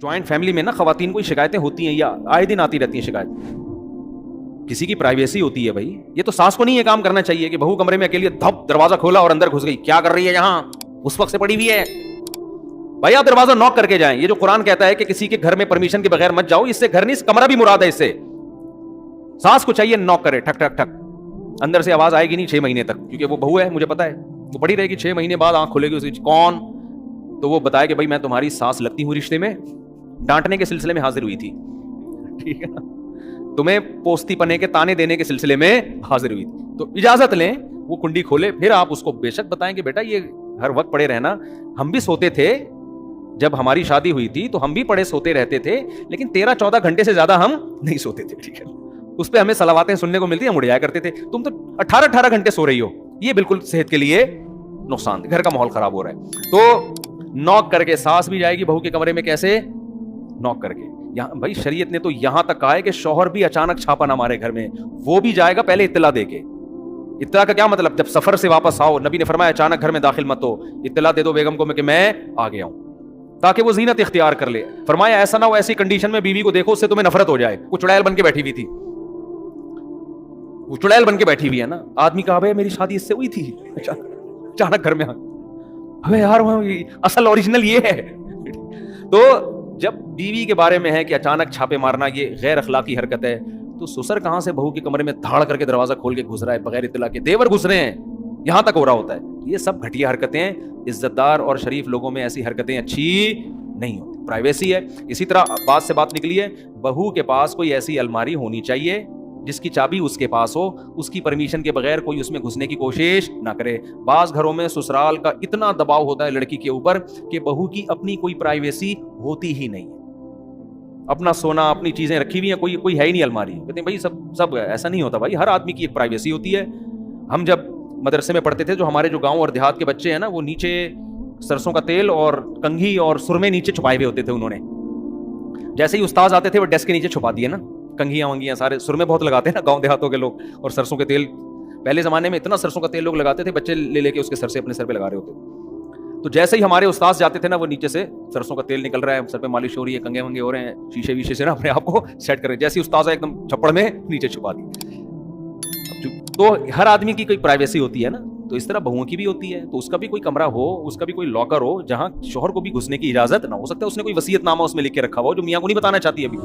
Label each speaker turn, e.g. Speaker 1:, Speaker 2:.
Speaker 1: Joint family में ना खवातीन को शिकायतें होती हैं या आए दिन आती रहती हैं शिकायत, किसी की प्राइवेसी होती है भाई। ये तो सास को नहीं ये काम करना चाहिए कि बहू कमरे में अकेली धप दरवाजा खोला और अंदर घुस गई, क्या कर रही है यहाँ, उस वक्त से पड़ी हुई है। भाई आप दरवाजा नॉक करके जाएं। ये जो कुरान कहता है कि किसी के घर में परमिशन के बगैर मत जाओ, इससे घर नहीं कमरा भी मुराद है। इससे सास को चाहिए नॉक करे, ठक ठक ठक, अंदर से आवाज आएगी नहीं 6 महीने तक, क्योंकि वो बहू है, मुझे पता है, वो पड़ी रहेगी। 6 महीने बाद आंख खुलेगी उसकी, कौन, तो वो बताया कि भाई मैं तुम्हारी सास लगती हूँ रिश्ते में, डांटने के सिलसिले में हाजिर हुई थी, ठीक है ना, तुम्हें पोस्ती पने के ताने देने के सिलसिले में हाजिर हुई थी, तो इजाजत लें, वो कुंडी खोले, फिर आप उसको बेशक बताएं कि बेटा ये हर वक्त पड़े रहना, हम भी सोते थे जब हमारी शादी हुई थी, तो हम भी पड़े सोते रहते थे, लेकिन 13-14 घंटे से ज्यादा हम नहीं सोते थे, ठीक है। उस पे हमें सलावातें सुनने को मिलती, हम उड़ जाया करते थे, तुम तो 18-18 घंटे सो रही हो, ये बिल्कुल सेहत के लिए नुकसान, घर का माहौल खराब हो रहा है। तो नॉक करके सास भी जाएगी बहू के कमरे में, कैसे नॉक करके। यहाँ भाई शरीयत ने तो यहां तक कहा है कि शौहर भी अचानक छापा ना मारे घर में, वो भी जाएगा पहले इत्तला देके। इत्तला का क्या मतलब, जब सफर से वापस आओ, नबी ने फरमाया अचानक घर में दाखिल मत हो, इत्तला दे दो बेगम को कि मैं आ गया हूं, ताकि वो जीनत इख्तियार कर ले। फरमाया ऐसा ना हो ऐसी कंडीशन में बीवी को देखो उससे तुम्हें नफरत हो जाए, वो चुड़ैल बन के बैठी हुई थी, वो चुड़ैल बन के बैठी हुई है ना, आदमी कहा भाई मेरी शादी इससे हुई थी, अचानक घर में अबे यार असल ओरिजिनल ये है। तो जब बीवी के बारे में है कि अचानक छापे मारना ये गैर अखलाकी हरकत है, तो ससुर कहां से बहू के कमरे में धाड़ करके दरवाजा खोल के घुस रहा है बगैर इत्तला के, देवर घुस रहे हैं, यहां तक हो रहा होता है। ये सब घटिया हरकतें, इज्जतदार और शरीफ लोगों में ऐसी हरकतें अच्छी नहीं होती। प्राइवेसी है। इसी तरह बात से बात निकली है, बहू के पास कोई ऐसी अलमारी होनी चाहिए जिसकी चाबी उसके पास हो, उसकी परमिशन के बगैर कोई उसमें घुसने की कोशिश ना करे। बाज घरों में ससुराल का इतना दबाव होता है लड़की के ऊपर कि बहू की अपनी कोई प्राइवेसी होती ही नहीं है, अपना सोना अपनी चीजें रखी हुई हैं, कोई है ही नहीं अलमारी। कहते हैं भाई सब ऐसा नहीं होता भाई, हर आदमी की एक प्राइवेसी होती है। हम जब मदरसे में पढ़ते थे, जो हमारे जो गांव और देहात के बच्चे हैं ना, वो नीचे सरसों का तेल और कंघी और सुरमे नीचे छुपाए हुए होते थे। उन्होंने जैसे ही उस्ताद आते थे वो डेस्क के नीचे छुपा दिए ना, कंघियां वंगियां सारे, सुरमे बहुत लगाते हैं ना गांव देहातों के लोग, और सरसों के तेल पहले जमाने में इतना सरसों का तेल लोग लगाते थे, बच्चे ले लेके उसके सर से अपने सर पे लगा रहे होते। तो जैसे ही हमारे उस्ताद जाते थे ना, वो नीचे से सरसों का तेल निकल रहा है, सर पे मालिश हो रही है, कंगे वंगे हो रहे हैं, शीशे वीशे से ना अपने आप को सेट कर रहे, जैसे ही उस्ताद एकदम छप्पड़ में नीचे छुपा दी। तो हर आदमी की कोई प्राइवेसी होती है ना, तो इस तरह बहुओं की भी होती है। तो उसका भी कोई कमरा हो, उसका भी कोई लॉकर हो जहां शौहर को भी घुसने की इजाजत ना हो। सकता है उसने कोई वसीयतनामा उसमें लिख के रखा हो जो मियां को नहीं बताना चाहती अभी।